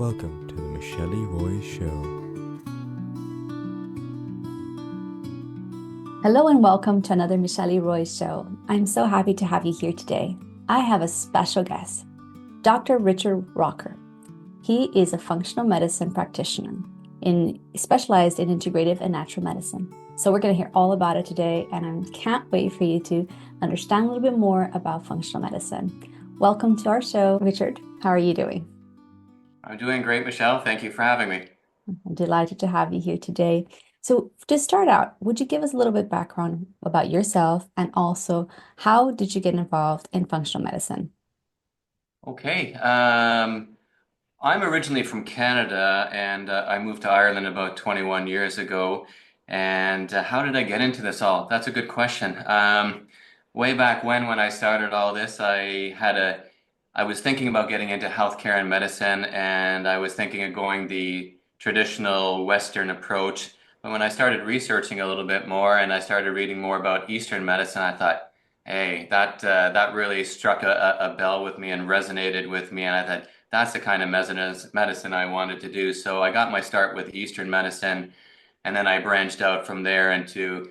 Welcome to the Michele Roys Show. Hello and welcome to another Michele Roys Show. I'm so happy to have you here today. I have a special guest, Dr. Richard Rocker. He is a functional medicine practitioner specialized in integrative and natural medicine. So we're going to hear all about it today, and I can't wait for you to understand a little bit more about functional medicine. Welcome to our show, Richard. How are you doing? I'm doing great, Michelle. Thank you for having me. I'm delighted to have you here today. So, to start out, would you give us a little bit background about yourself and also how did you get involved in functional medicine? Okay. I'm originally from Canada and I moved to Ireland about 21 years ago. And how did I get into this all? That's a good question. Way back when I started all this, I was thinking about getting into healthcare and medicine, and I was thinking of going the traditional Western approach. But when I started researching a little bit more and I started reading more about Eastern medicine, I thought, hey, that really struck a bell with me and resonated with me. And I thought, that's the kind of medicine I wanted to do. So I got my start with Eastern medicine, and then I branched out from there into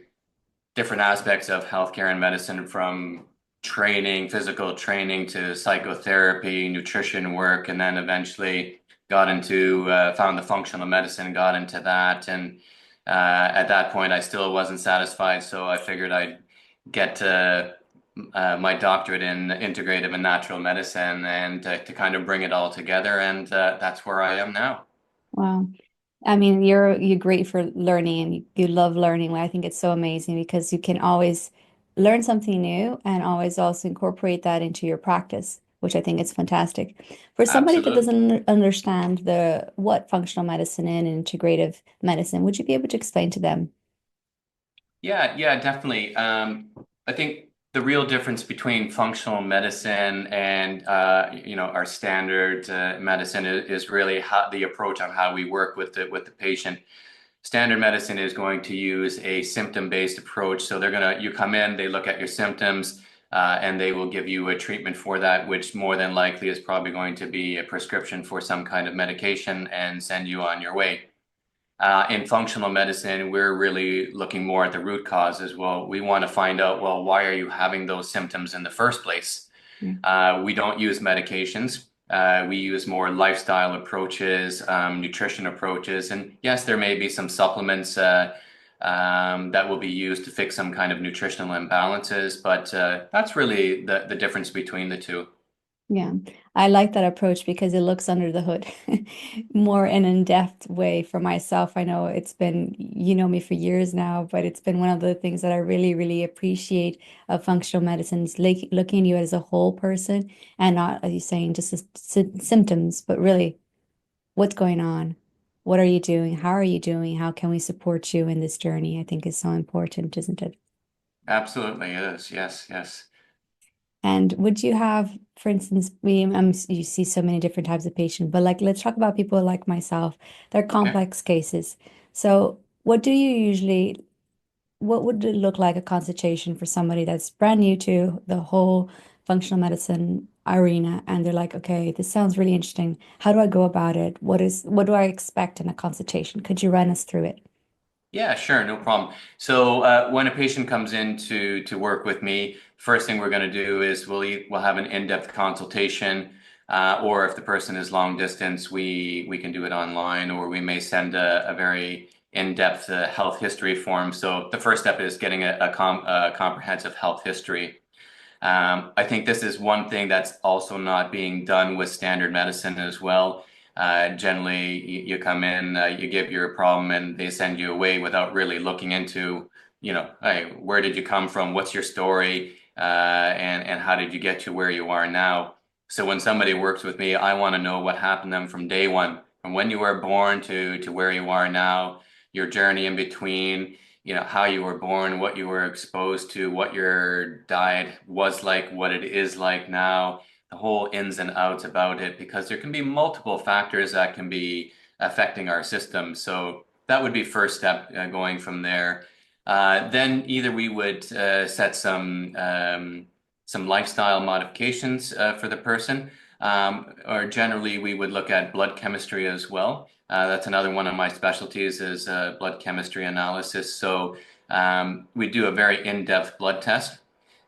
different aspects of healthcare and medicine, from training, physical training, to psychotherapy, nutrition work, and then eventually found the functional medicine, got into that. And at that point, I still wasn't satisfied. So I figured I'd get my doctorate in integrative and natural medicine and to kind of bring it all together. And that's where I am now. Wow. I mean, you're great for learning and you love learning. I think it's so amazing because you can always learn something new and always also incorporate that into your practice, which I think is fantastic. For somebody that Absolutely. doesn't understand the what functional medicine and integrative medicine, would you be able to explain to them? Yeah, definitely. I think the real difference between functional medicine and our standard medicine is really how the approach on how we work with the patient. Standard medicine is going to use a symptom-based approach. So you come in, they look at your symptoms, and they will give you a treatment for that, which more than likely is probably going to be a prescription for some kind of medication and send you on your way. In functional medicine, we're really looking more at the root cause as well. We want to find out, well, why are you having those symptoms in the first place? Yeah. We don't use medications. We use more lifestyle approaches, nutrition approaches, and yes, there may be some supplements that will be used to fix some kind of nutritional imbalances, but that's really the difference between the two. Yeah, I like that approach because it looks under the hood more in an in-depth way for myself. I know it's been, you know me for years now, but it's been one of the things that I really, really appreciate of functional medicine is looking at you as a whole person and not, as you're saying, just as symptoms, but really what's going on? What are you doing? How are you doing? How can we support you in this journey? I think is so important, isn't it? Absolutely, it is. Yes, yes. And would you have, for instance, you see so many different types of patients, but like let's talk about people like myself. They're Okay. complex cases. So what would it look like a consultation for somebody that's brand new to the whole functional medicine arena and they're like, okay, this sounds really interesting. How do I go about it? What do I expect in a consultation? Could you run us through it? Yeah, sure, no problem. So when a patient comes in to work with me, first thing we're going to do is we'll have an in-depth consultation, or if the person is long distance, we can do it online, or we may send a very in-depth health history form. So the first step is getting a comprehensive health history. I think this is one thing that's also not being done with standard medicine as well. Generally, you come in, you give your problem, and they send you away without really looking into, hey, where did you come from? What's your story? And how did you get to where you are now? So when somebody works with me, I want to know what happened to them from day one, from when you were born to where you are now, your journey in between, how you were born, what you were exposed to, what your diet was like, what it is like now, the whole ins and outs about it, because there can be multiple factors that can be affecting our system. So that would be first step, going from there. Then either we would set some lifestyle modifications for the person. or generally we would look at blood chemistry as well. That's another one of my specialties is blood chemistry analysis. So we do a very in-depth blood test.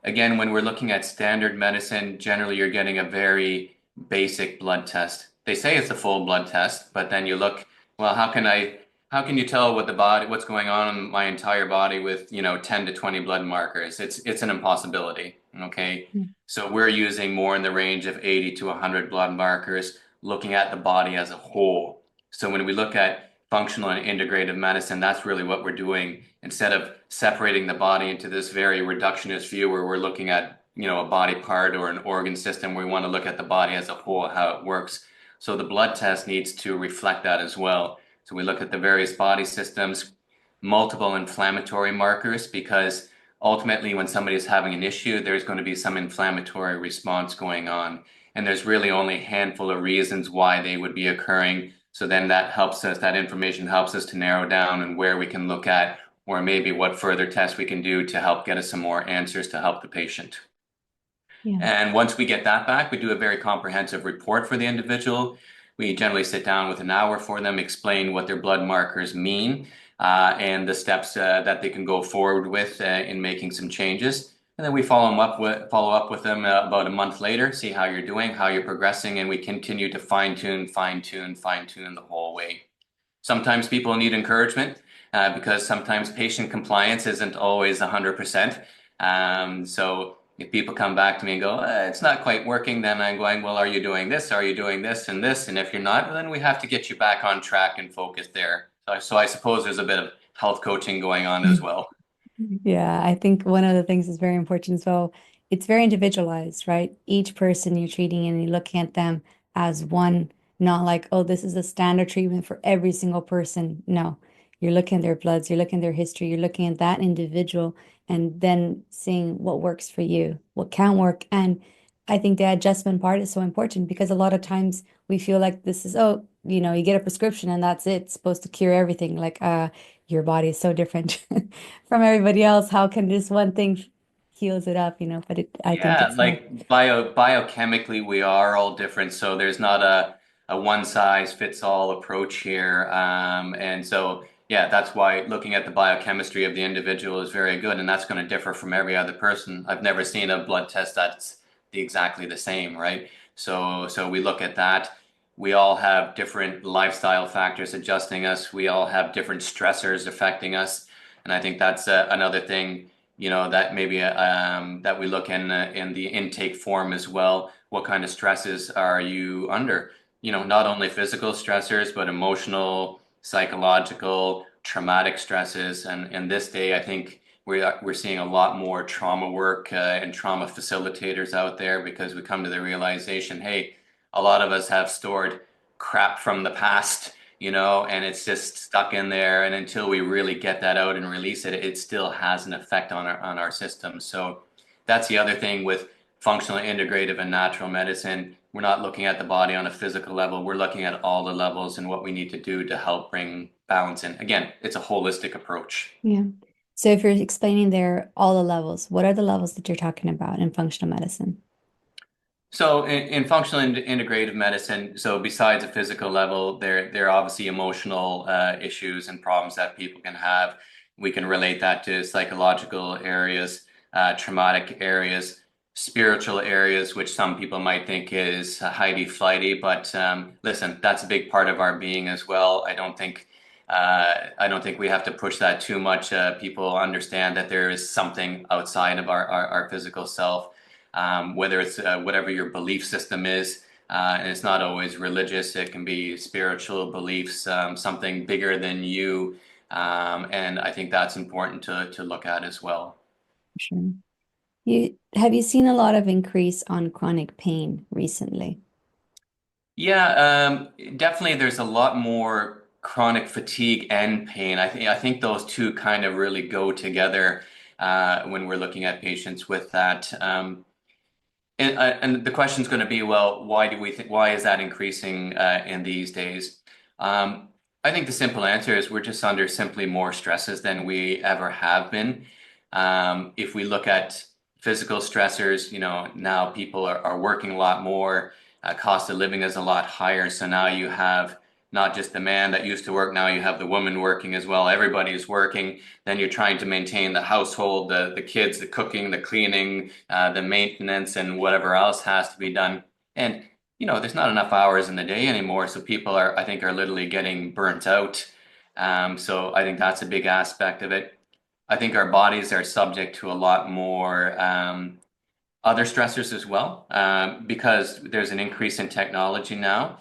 Again, when we're looking at standard medicine, generally you're getting a very basic blood test. They say it's a full blood test, but then you look, well, how can you tell what's going on in my entire body with, 10 to 20 blood markers? It's an impossibility. Okay. Mm. So we're using more in the range of 80 to 100 blood markers, looking at the body as a whole. So when we look at functional and integrative medicine, that's really what we're doing. Instead of separating the body into this very reductionist view where we're looking at, a body part or an organ system, we want to look at the body as a whole, how it works. So the blood test needs to reflect that as well. So we look at the various body systems, multiple inflammatory markers, because ultimately when somebody is having an issue, there's going to be some inflammatory response going on. And there's really only a handful of reasons why they would be occurring. So then that information helps us to narrow down and where we can look at, or maybe what further tests we can do to help get us some more answers to help the patient. Yeah. And once we get that back, we do a very comprehensive report for the individual. We generally sit down with an hour for them, explain what their blood markers mean, and the steps that they can go forward with in making some changes. And then we follow up with them about a month later, see how you're doing, how you're progressing, and we continue to fine tune the whole way. Sometimes people need encouragement because sometimes patient compliance isn't always 100%. So if people come back to me and go, it's not quite working, then I'm going, well, are you doing this? Are you doing this and this? And if you're not, then we have to get you back on track and focus there. So I suppose there's a bit of health coaching going on as well. Yeah, I think one of the things is very important as well. It's very individualized, right? Each person you're treating and you're looking at them as one, not like, oh, this is a standard treatment for every single person. No, you're looking at their bloods, you're looking at their history, you're looking at that individual and then seeing what works for you, what can work. And I think the adjustment part is so important because a lot of times we feel like this is, oh, you get a prescription and that's it. It's supposed to cure everything. Like, your body is so different from everybody else. How can this one thing heals it up, But I think Yeah, it's not. like biochemically, we are all different. So there's not a one size fits all approach here. And so, yeah, that's why looking at the biochemistry of the individual is very good. And that's going to differ from every other person. I've never seen a blood test that's exactly the same, right? So we look at that. We all have different lifestyle factors adjusting us. We all have different stressors affecting us. And I think that's another thing that maybe that we look in the intake form as well. What kind of stresses are you under? Not only physical stressors, but emotional, psychological, traumatic stresses. And in this day, I think we're seeing a lot more trauma work and trauma facilitators out there because we come to the realization, hey, a lot of us have stored crap from the past, and it's just stuck in there. And until we really get that out and release it, it still has an effect on our system. So that's the other thing with functional, integrative, and natural medicine. We're not looking at the body on a physical level. We're looking at all the levels and what we need to do to help bring balance in. Again, it's a holistic approach. Yeah. So if you're explaining there all the levels, what are the levels that you're talking about in functional medicine? So in functional and integrative medicine, so besides a physical level, there are obviously emotional issues and problems that people can have. We can relate that to psychological areas, traumatic areas, spiritual areas, which some people might think is highly flighty, but listen, that's a big part of our being as well. I don't think we have to push that too much. People understand that there is something outside of our physical self, whether it's whatever your belief system is. And it's not always religious, it can be spiritual beliefs, something bigger than you. And I think that's important to look at as well. Sure. Have you seen a lot of increase on chronic pain recently? Yeah, definitely there's a lot more chronic fatigue and pain. I think those two kind of really go together when we're looking at patients with that. And the question is going to be, well, why is that increasing in these days? I think the simple answer is we're just under simply more stresses than we ever have been. If we look at physical stressors, now people are working a lot more. Cost of living is a lot higher. So now you have not just the man that used to work, now you have the woman working as well. Everybody is working. Then you're trying to maintain the household, the kids, the cooking, the cleaning, the maintenance, and whatever else has to be done. And there's not enough hours in the day anymore. So people I think, are literally getting burnt out. So I think that's a big aspect of it. I think our bodies are subject to a lot more other stressors as well, because there's an increase in technology now,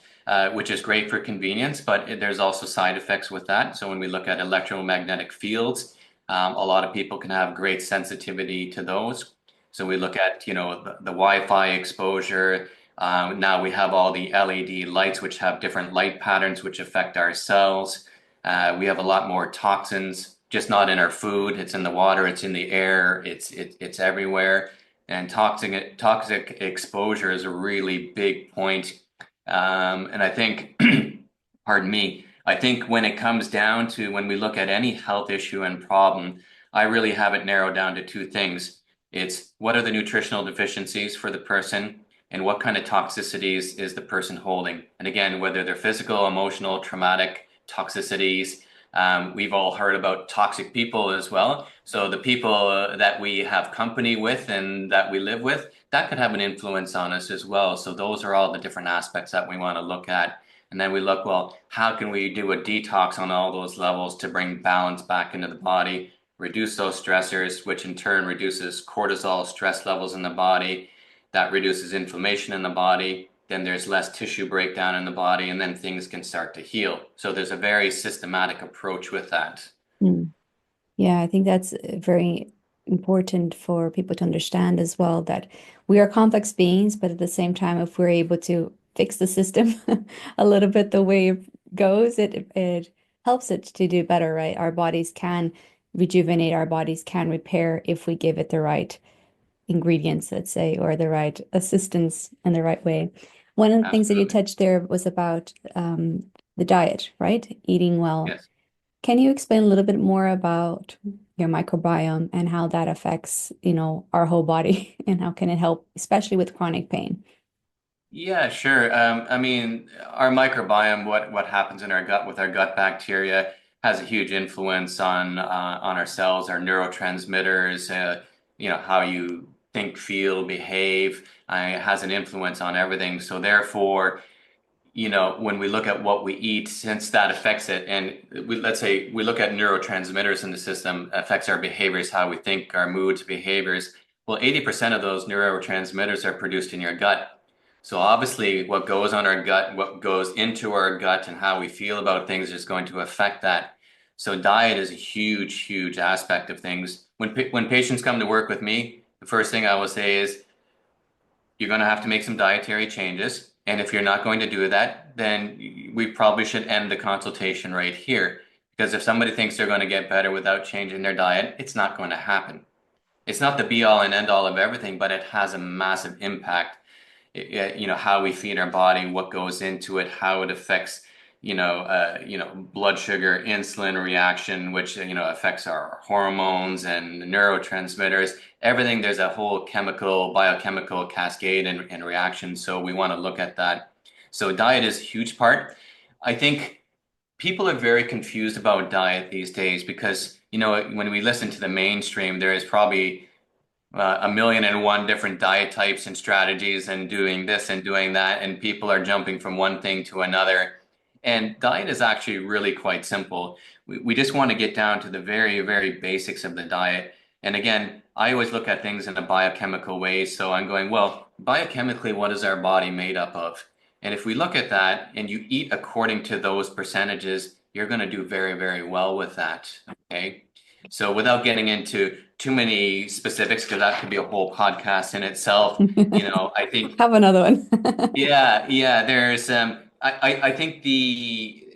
which is great for convenience, but there's also side effects with that. So when we look at electromagnetic fields, a lot of people can have great sensitivity to those. So we look at, the Wi-Fi exposure. Now we have all the LED lights, which have different light patterns, which affect our cells. We have a lot more toxins, just not in our food. It's in the water, it's in the air, it's everywhere. And toxic exposure is a really big point. And I think, pardon me, I think when it comes down to when we look at any health issue and problem, I really have it narrowed down to two things. It's what are the nutritional deficiencies for the person, and what kind of toxicities is the person holding? And again, whether they're physical, emotional, traumatic toxicities. We've all heard about toxic people as well. So the people that we have company with and that we live with, that could have an influence on us as well. So those are all the different aspects that we want to look at. And then we look, well, how can we do a detox on all those levels to bring balance back into the body, reduce those stressors, which in turn reduces cortisol, stress levels in the body. That reduces inflammation in the body. Then there's less tissue breakdown in the body, and then things can start to heal. So there's a very systematic approach with that. Mm. Yeah, I think that's very important for people to understand as well, that we are complex beings, but at the same time, if we're able to fix the system a little bit the way it goes, it helps it to do better, right? Our bodies can rejuvenate, our bodies can repair if we give it the right ingredients, let's say, or the right assistance in the right way. One of the things that you Absolutely. touched there was about the diet, right? Eating well. Yes. Can you explain a little bit more about your microbiome and how that affects, our whole body and how can it help, especially with chronic pain? Yeah, sure. I mean, our microbiome, what happens in our gut with our gut bacteria, has a huge influence on our cells, our neurotransmitters. How you think, feel, behave. It has an influence on everything. So therefore, when we look at what we eat, since that affects it, and let's say we look at neurotransmitters in the system, affects our behaviors, how we think, our moods, behaviors. Well, 80% of those neurotransmitters are produced in your gut. So obviously, what goes on our gut, what goes into our gut, and how we feel about things is going to affect that. So diet is a huge, huge aspect of things. When patients come to work with me, the first thing I will say is, you're going to have to make some dietary changes. And if you're not going to do that, then we probably should end the consultation right here. Because if somebody thinks they're going to get better without changing their diet, it's not going to happen. It's not the be all and end all of everything, but it has a massive impact. How we feed our body, what goes into it, how it affects, blood sugar, insulin reaction, which, affects our hormones and neurotransmitters, everything. There's a whole biochemical cascade and reaction. So we want to look at that. So diet is a huge part. I think people are very confused about diet these days because, when we listen to the mainstream, there is probably a million and one different diet types and strategies and doing this and doing that, and people are jumping from one thing to another. And diet is actually really quite simple. We just want to get down to the very, very basics of the diet. And again, I always look at things in a biochemical way. So I'm going, well, biochemically, what is our body made up of? And if we look at that and you eat according to those percentages, you're going to do very, very well with that. Okay. So without getting into too many specifics, because that could be a whole podcast in itself, I think, Have another one. yeah, there's I think the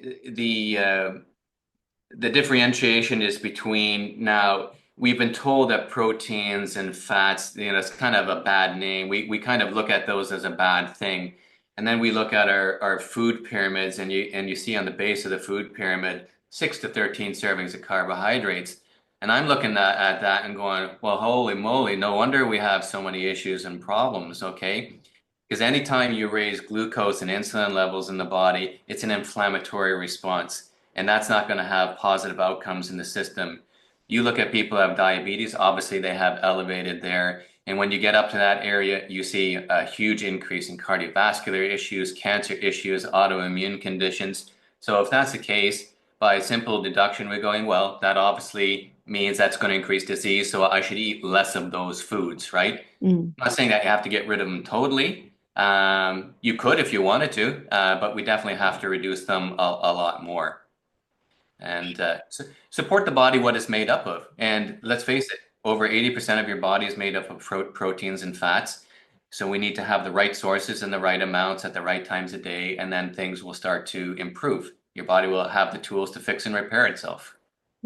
differentiation is between, now we've been told that proteins and fats, it's kind of a bad name. We kind of look at those as a bad thing. And then we look at our food pyramids, and you see on the base of the food pyramid 6 to 13 servings of carbohydrates. And I'm looking at that and going, well, holy moly, no wonder we have so many issues and problems, okay? Because anytime you raise glucose and insulin levels in the body, it's an inflammatory response, and that's not going to have positive outcomes in the system. You look at people who have diabetes, obviously they have elevated there. And when you get up to that area, you see a huge increase in cardiovascular issues, cancer issues, autoimmune conditions. So if that's the case, by simple deduction, we're going, well, that obviously means that's going to increase disease, so I should eat less of those foods, right? Mm, I'm not saying that you have to get rid of them totally. You could if you wanted to, but we definitely have to reduce them a lot more. And support the body what it's made up of. And let's face it, over 80% of your body is made up of proteins and fats. So we need to have the right sources and the right amounts at the right times of day, and then things will start to improve. Your body will have the tools to fix and repair itself.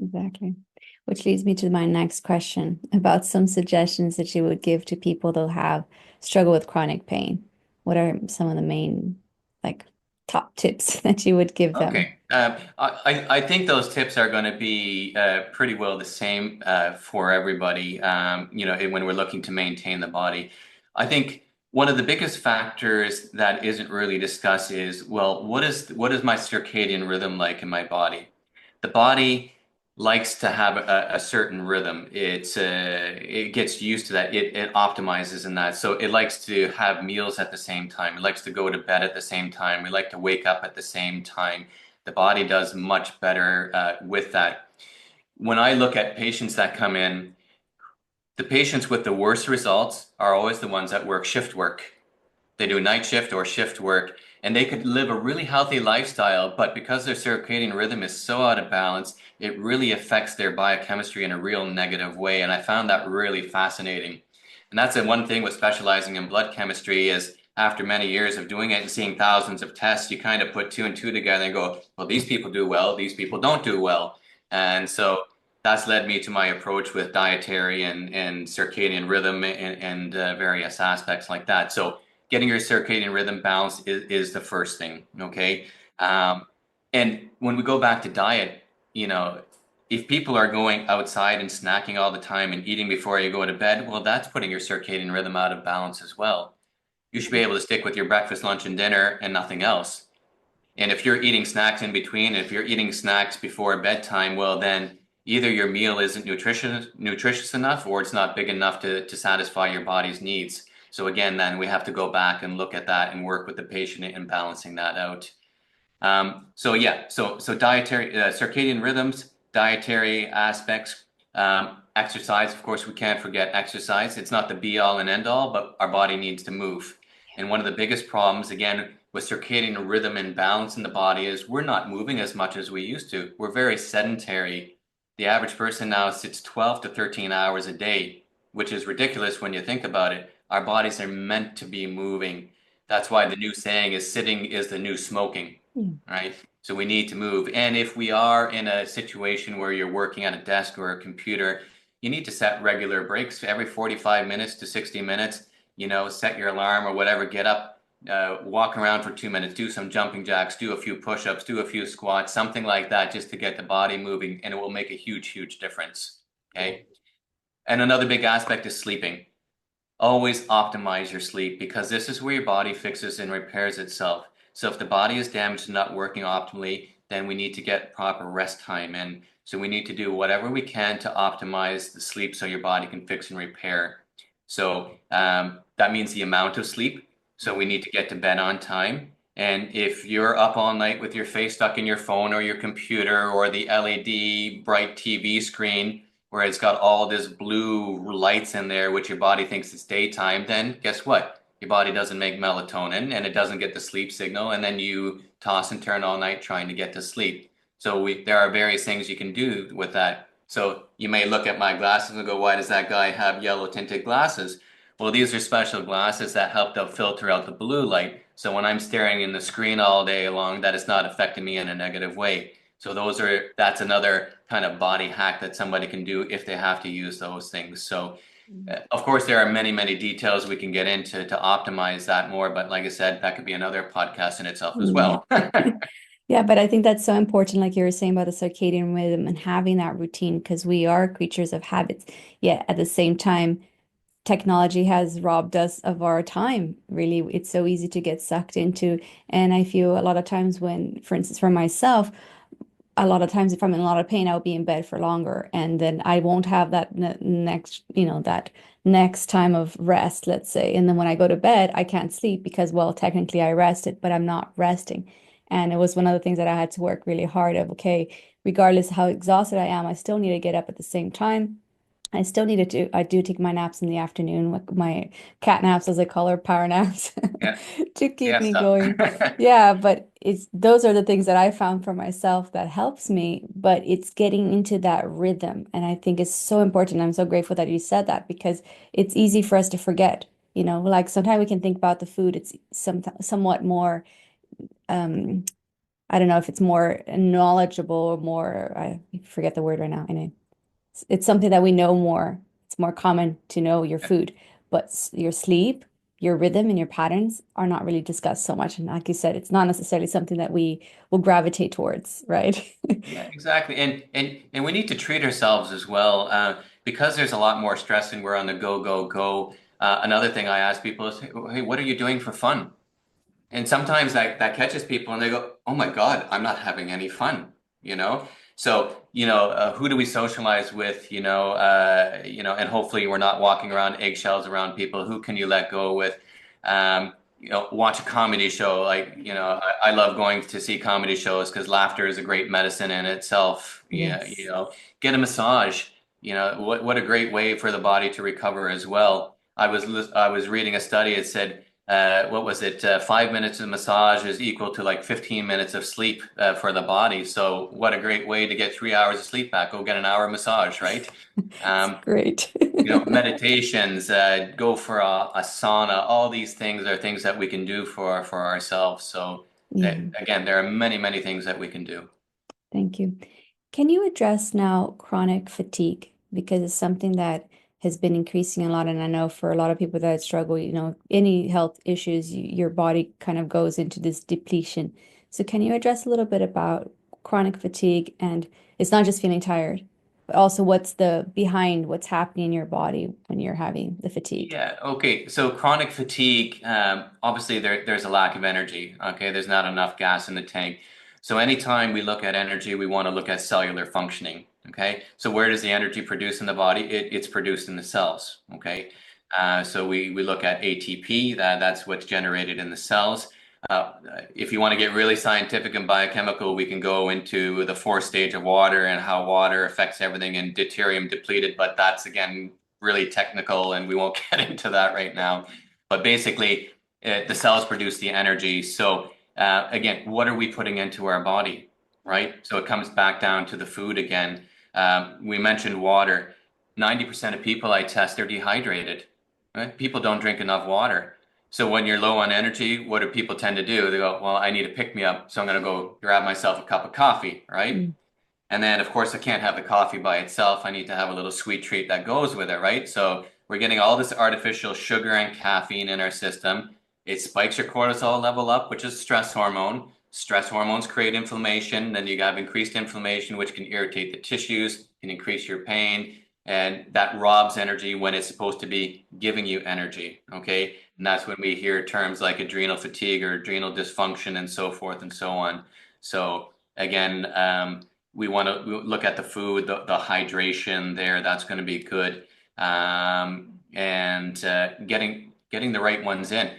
exactly. Which leads me to my next question about some suggestions that you would give to people that have struggle with chronic pain. What are some of the main, like, top tips that you would give them? Okay. I think those tips are going to be pretty well the same for everybody, when we're looking to maintain the body. I think one of the biggest factors that isn't really discussed is, well, what is my circadian rhythm like in my body? The body likes to have a certain rhythm. It gets used to that. It optimizes in that. So it likes to have meals at the same time. It likes to go to bed at the same time. We like to wake up at the same time. The body does much better with that. When I look at patients that come in, the patients with the worst results are always the ones that work shift work. They do night shift or shift work, and they could live a really healthy lifestyle, but because their circadian rhythm is so out of balance, it really affects their biochemistry in a real negative way. And I found that really fascinating. And that's the one thing with specializing in blood chemistry is after many years of doing it and seeing thousands of tests, you kind of put two and two together and go, well, these people do well, these people don't do well. And so that's led me to my approach with dietary and circadian rhythm and various aspects like that. So getting your circadian rhythm balanced is the first thing, okay? And when we go back to diet, if people are going outside and snacking all the time and eating before you go to bed, well, that's putting your circadian rhythm out of balance as well. You should be able to stick with your breakfast, lunch, and dinner and nothing else. And if you're eating snacks in between, if you're eating snacks before bedtime, well, then either your meal isn't nutritious enough or it's not big enough to satisfy your body's needs. So again, then we have to go back and look at that and work with the patient in balancing that out. So dietary, circadian rhythms, dietary aspects, exercise. Of course, we can't forget exercise. It's not the be all and end all, but our body needs to move. And one of the biggest problems, again, with circadian rhythm and balance in the body is we're not moving as much as we used to. We're very sedentary. The average person now sits 12 to 13 hours a day, which is ridiculous when you think about it. Our bodies are meant to be moving. That's why the new saying is sitting is the new smoking, right? So we need to move. And if we are in a situation where you're working at a desk or a computer, you need to set regular breaks every 45 minutes to 60 minutes. Set your alarm or whatever, get up, walk around for 2 minutes, do some jumping jacks, do a few push-ups, do a few squats, something like that, just to get the body moving, and it will make a huge, huge difference. Okay. And another big aspect is sleeping. Always optimize your sleep because this is where your body fixes and repairs itself. So if the body is damaged and not working optimally, then we need to get proper rest time in. So we need to do whatever we can to optimize the sleep so your body can fix and repair. So that means the amount of sleep. So we need to get to bed on time. And if you're up all night with your face stuck in your phone or your computer or the LED bright TV screen where it's got all this blue lights in there, which your body thinks it's daytime, then guess what? Your body doesn't make melatonin and it doesn't get the sleep signal. And then you toss and turn all night trying to get to sleep. So there are various things you can do with that. So you may look at my glasses and go, why does that guy have yellow tinted glasses? Well, these are special glasses that help to filter out the blue light. So when I'm staring in the screen all day long, that is not affecting me in a negative way. So that's another kind of body hack that somebody can do if they have to use those things. So of course, there are many, many details we can get into to optimize that more. But like I said, that could be another podcast in itself as well. Yeah, but I think that's so important, like you were saying about the circadian rhythm and having that routine, because we are creatures of habits. Yet at the same time, technology has robbed us of our time. Really, it's so easy to get sucked into. And I feel a lot of times when, for instance, for myself, a lot of times if I'm in a lot of pain, I'll be in bed for longer, and then I won't have that next, that next time of rest, let's say. And then when I go to bed, I can't sleep because, well, technically I rested, but I'm not resting. And it was one of the things that I had to work really hard of, okay, regardless how exhausted I am, I still need to get up at the same time. I still needed to, I do take my naps in the afternoon, like my cat naps, as I call her, power naps, Yeah. to keep Yeah, me stuff. going. Yeah, but it's those are the things that I found for myself that helps me, but it's getting into that rhythm. And I think it's so important. I'm so grateful that you said that because it's easy for us to forget. Like sometimes we can think about the food, it's somewhat more, um, I don't know if it's more knowledgeable or more, I forget the word right now. Anyway, it's something that we know more. It's more common to know your food, but your sleep, your rhythm, and your patterns are not really discussed so much. And like you said, it's not necessarily something that we will gravitate towards, right? Yeah, exactly. And we need to treat ourselves as well, because there's a lot more stress and we're on the go, go, go. Another thing I ask people is, hey, what are you doing for fun? And sometimes that catches people and they go, oh my God, I'm not having any fun, you know? So, who do we socialize with, and hopefully we're not walking around eggshells around people. Who can you let go with? Watch a comedy show. Like, I love going to see comedy shows because laughter is a great medicine in itself. Yeah, Yes. get a massage. What a great way for the body to recover as well. I was reading a study. It said, what was it? 5 minutes of massage is equal to like 15 minutes of sleep for the body. So what a great way to get 3 hours of sleep back. Go get an hour massage, right? It's Um, great. Meditations, go for a sauna. All these things are things that we can do for ourselves. So Yeah. again, there are many, many things that we can do. Thank you. Can you address now chronic fatigue? Because it's something that has been increasing a lot. And I know for a lot of people that struggle, any health issues, your body kind of goes into this depletion. So can you address a little bit about chronic fatigue? And it's not just feeling tired, but also what's the behind what's happening in your body when you're having the fatigue? Yeah, okay. So chronic fatigue, obviously there's a lack of energy. Okay, there's not enough gas in the tank. So anytime we look at energy, we want to look at cellular functioning. Okay, so where does the energy produce in the body? It's produced in the cells. Okay, so we look at ATP. That's what's generated in the cells. Uh, if you want to get really scientific and biochemical, we can go into the fourth stage of water and how water affects everything and deuterium depleted. But that's again really technical, and we won't get into that right now. But basically, the cells produce the energy. So again, what are we putting into our body, right? So it comes back down to the food again. We mentioned water. 90% of people I test are dehydrated, right? People don't drink enough water. So when you're low on energy, what do people tend to do? They go, well, I need to pick me up, so I'm going to go grab myself a cup of coffee, right? Mm. And then, of course, I can't have the coffee by itself. I need to have a little sweet treat that goes with it, right? So we're getting all this artificial sugar and caffeine in our system. It spikes your cortisol level up, which is stress hormone. Stress hormones create inflammation. Then you have increased inflammation, which can irritate the tissues, can increase your pain, and that robs energy when it's supposed to be giving you energy, okay? And that's when we hear terms like adrenal fatigue or adrenal dysfunction and so forth and so on. So again, we want to look at the food, the hydration there. That's going to be good, and getting the right ones in.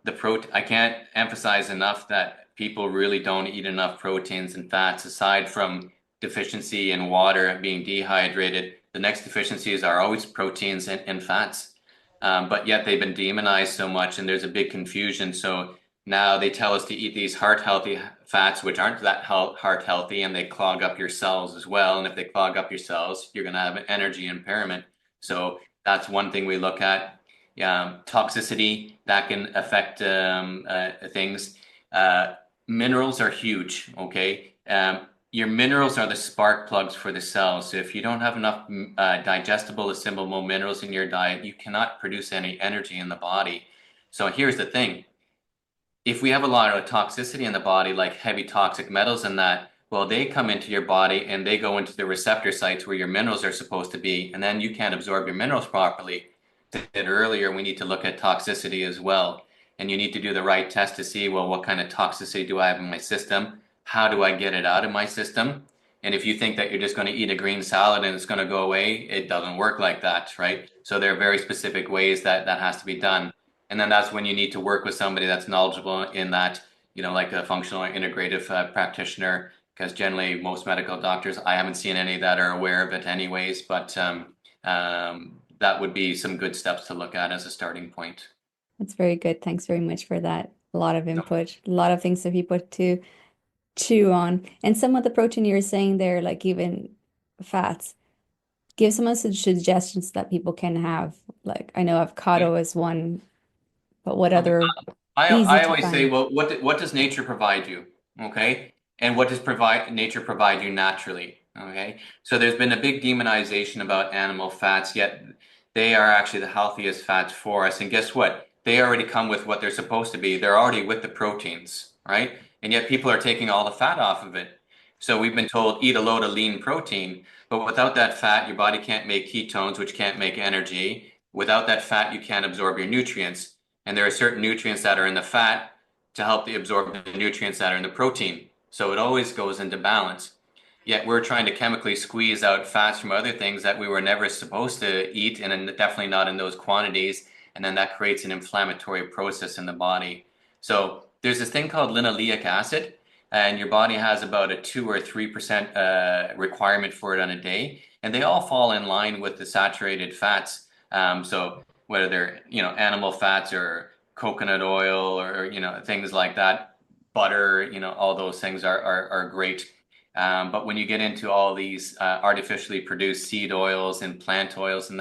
The protein. I can't emphasize enough that people really don't eat enough proteins and fats. Aside from deficiency in water and being dehydrated, the next deficiencies are always proteins and fats. But yet they've been demonized so much, and there's a big confusion. So now they tell us to eat these heart healthy fats, which aren't that heart healthy, and they clog up your cells as well. And if they clog up your cells, you're going to have an energy impairment. So that's one thing we look at. Toxicity that can affect things. Minerals are huge. Okay. Your minerals are the spark plugs for the cells. So if you don't have enough digestible, assimilable minerals in your diet, you cannot produce any energy in the body. So here's the thing. If we have a lot of toxicity in the body, like heavy toxic metals and that, well, they come into your body and they go into the receptor sites where your minerals are supposed to be, and then you can't absorb your minerals properly. said earlier, we need to look at toxicity as well. And you need to do the right test to see, well, what kind of toxicity do I have in my system? How do I get it out of my system? And if you think that you're just going to eat a green salad and it's going to go away, it doesn't work like that, right? So there are very specific ways that that has to be done. And then that's when you need to work with somebody that's knowledgeable in that, like a functional or integrative practitioner, because generally most medical doctors, I haven't seen any that are aware of it anyways, but that would be some good steps to look at as a starting point. That's very good. Thanks very much for that. A lot of No. input, a lot of things for people to chew on. And some of the protein you're saying there, like even fats, give some of the suggestions that people can have. Like I know avocado is one, but what Okay. other easy I to always say, find? well, what does nature provide you? Okay. And what does nature provide you naturally? Okay. So there's been a big demonization about animal fats, yet they are actually the healthiest fats for us. And guess what? They already come with what they're supposed to be. They're already with the proteins, right? And yet people are taking all the fat off of it. So we've been told eat a load of lean protein, but without that fat, your body can't make ketones, which can't make energy. Without that fat, you can't absorb your nutrients. And there are certain nutrients that are in the fat to help absorb the nutrients that are in the protein. So it always goes into balance. Yet we're trying to chemically squeeze out fats from other things that we were never supposed to eat, and definitely not in those quantities. And then that creates an inflammatory process in the body. So there's this thing called linoleic acid, and your body has about a 2 or 3% requirement for it on a day. And they all fall in line with the saturated fats. So whether they're animal fats or coconut oil or things like that, butter, all those things are great. But when you get into all these artificially produced seed oils and plant oils and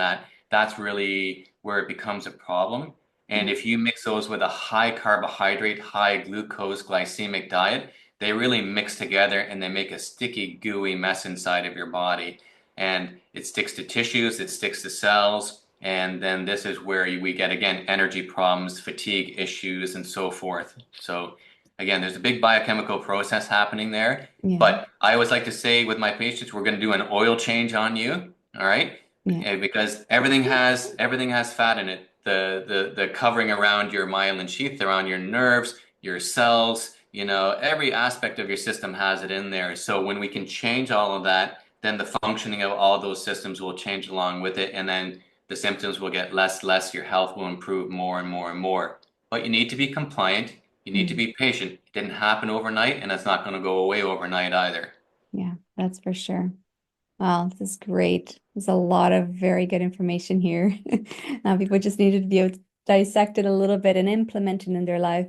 that's really where it becomes a problem. And Yeah. if you mix those with a high carbohydrate, high glucose glycemic diet, they really mix together and they make a sticky, gooey mess inside of your body. And it sticks to tissues, it sticks to cells. And then this is where we get, again, energy problems, fatigue issues, and so forth. So again, there's a big biochemical process happening there. Yeah. But I always like to say with my patients, we're going to do an oil change on you, all right? Yeah. Because everything has fat in it. The covering around your myelin sheath, around your nerves, your cells, every aspect of your system has it in there. So when we can change all of that, then the functioning of all those systems will change along with it, and then the symptoms will get less, your health will improve more and more and more. But you need to be compliant, you need to Mm. be patient. It didn't happen overnight, and it's not going to go away overnight either. Yeah, that's for sure. Wow, this is great. There's a lot of very good information here. People just needed to be able to dissect it a little bit and implement it in their life.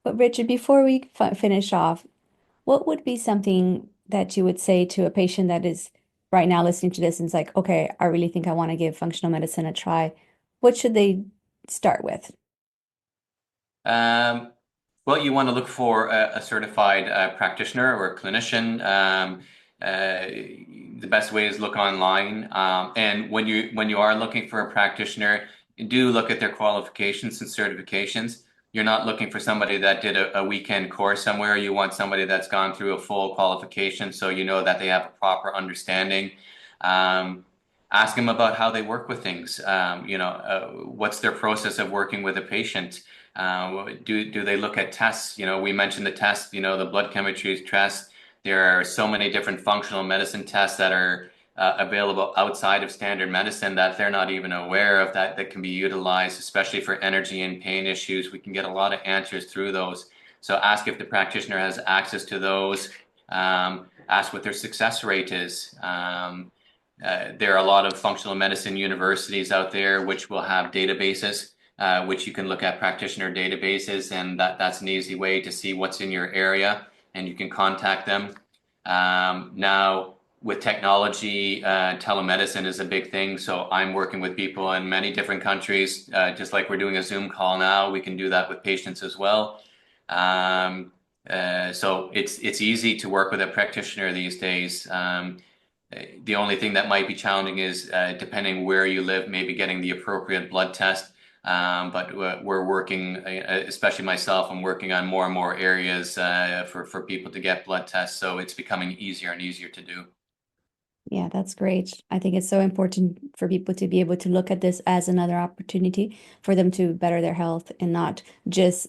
But Richard, before we finish off, what would be something that you would say to a patient that is right now listening to this and is like, okay, I really think I want to give functional medicine a try. What should they start with? Um, well, you want to look for a certified practitioner or a clinician. The best way is look online. And when you are looking for a practitioner, do look at their qualifications and certifications. You're not looking for somebody that did a weekend course somewhere. You want somebody that's gone through a full qualification, so you know that they have a proper understanding. Um, Ask them about how they work with things. What's their process of working with a patient? Do they look at tests? We mentioned the test, the blood chemistry test. There are so many different functional medicine tests that are available outside of standard medicine that they're not even aware of that can be utilized, especially for energy and pain issues. We can get a lot of answers through those. So ask if the practitioner has access to those. Ask what their success rate is. There are a lot of functional medicine universities out there which will have databases, which you can look at practitioner databases, and that's an easy way to see what's in your area, and you can contact them. Now, with technology, telemedicine is a big thing. So I'm working with people in many different countries, just like we're doing a Zoom call now. We can do that with patients as well. So it's easy to work with a practitioner these days. The only thing that might be challenging is depending where you live, maybe getting the appropriate blood test. But we're working, especially myself, I'm working on more and more areas for people to get blood tests. So it's becoming easier and easier to do. Yeah, that's great. I think it's so important for people to be able to look at this as another opportunity for them to better their health and not just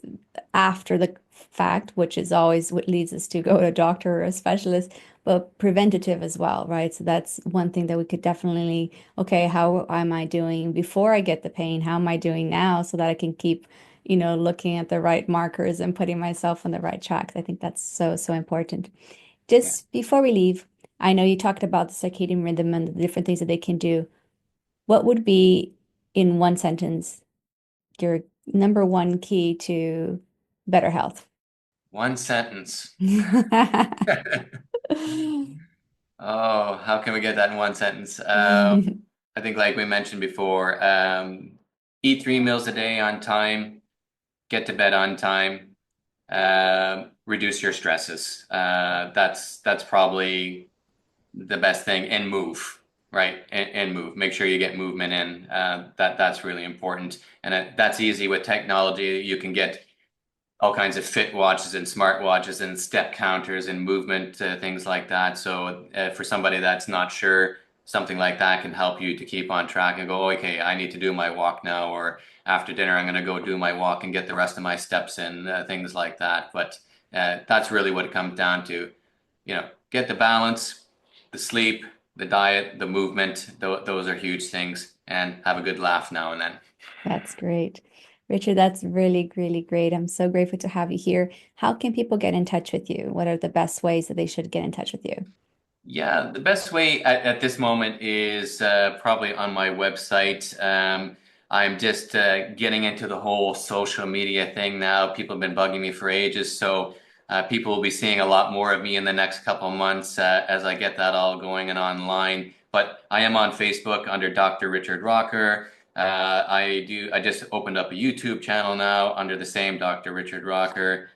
after the fact, which is always what leads us to go to a doctor or a specialist, but preventative as well, right? So that's one thing that we could definitely, okay, how am I doing before I get the pain? How am I doing now so that I can keep, looking at the right markers and putting myself on the right track? I think that's so, so important. Yeah. Just before we leave, I know you talked about the circadian rhythm and the different things that they can do. What would be, in one sentence, your number one key to better health? One sentence. Oh, how can we get that in one sentence? I think, like we mentioned before, eat 3 meals a day on time, get to bed on time, reduce your stresses. That's probably the best thing, and move, right? And move. Make sure you get movement in. That's really important, and that's easy with technology. You can get all kinds of fit watches and smart watches and step counters and movement things like that. So for somebody that's not sure, something like that can help you to keep on track and go, okay, I need to do my walk now, or after dinner, I'm going to go do my walk and get the rest of my steps in, things like that. But that's really what it comes down to. Get the balance, the sleep, the diet, the movement. Those are huge things, and have a good laugh now and then. That's great. Richard, that's really, really great. I'm so grateful to have you here. How can people get in touch with you? What are the best ways that they should get in touch with you? Yeah, the best way at this moment is probably on my website. I'm just getting into the whole social media thing now. People have been bugging me for ages, so people will be seeing a lot more of me in the next couple of months as I get that all going and online. But I am on Facebook under Dr. Richard Rocker. I just opened up a YouTube channel now under the same Dr. Richard Rocker.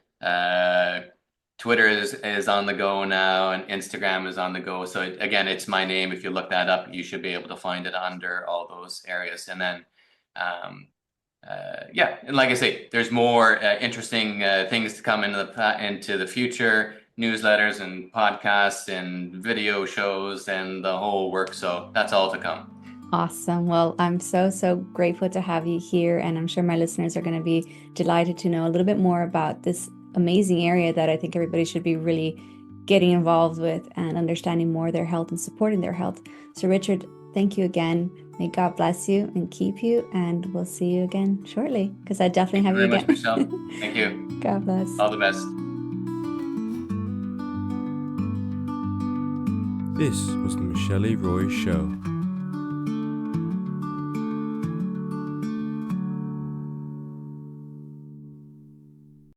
Twitter is on the go now, and Instagram is on the go. So again, it's my name. If you look that up, you should be able to find it under all those areas. And then, yeah, and like I say, there's more interesting things to come into the future, newsletters and podcasts and video shows and the whole work. So that's all to come. Awesome. Well, I'm so, so grateful to have you here. And I'm sure my listeners are going to be delighted to know a little bit more about this amazing area that I think everybody should be really getting involved with and understanding more their health and supporting their health. So, Richard, thank you again. May God bless you and keep you. And we'll see you again shortly, because I definitely have you Thank you very again. much, Michelle. Thank you. God bless. All the best. This was the Michele Roys Show.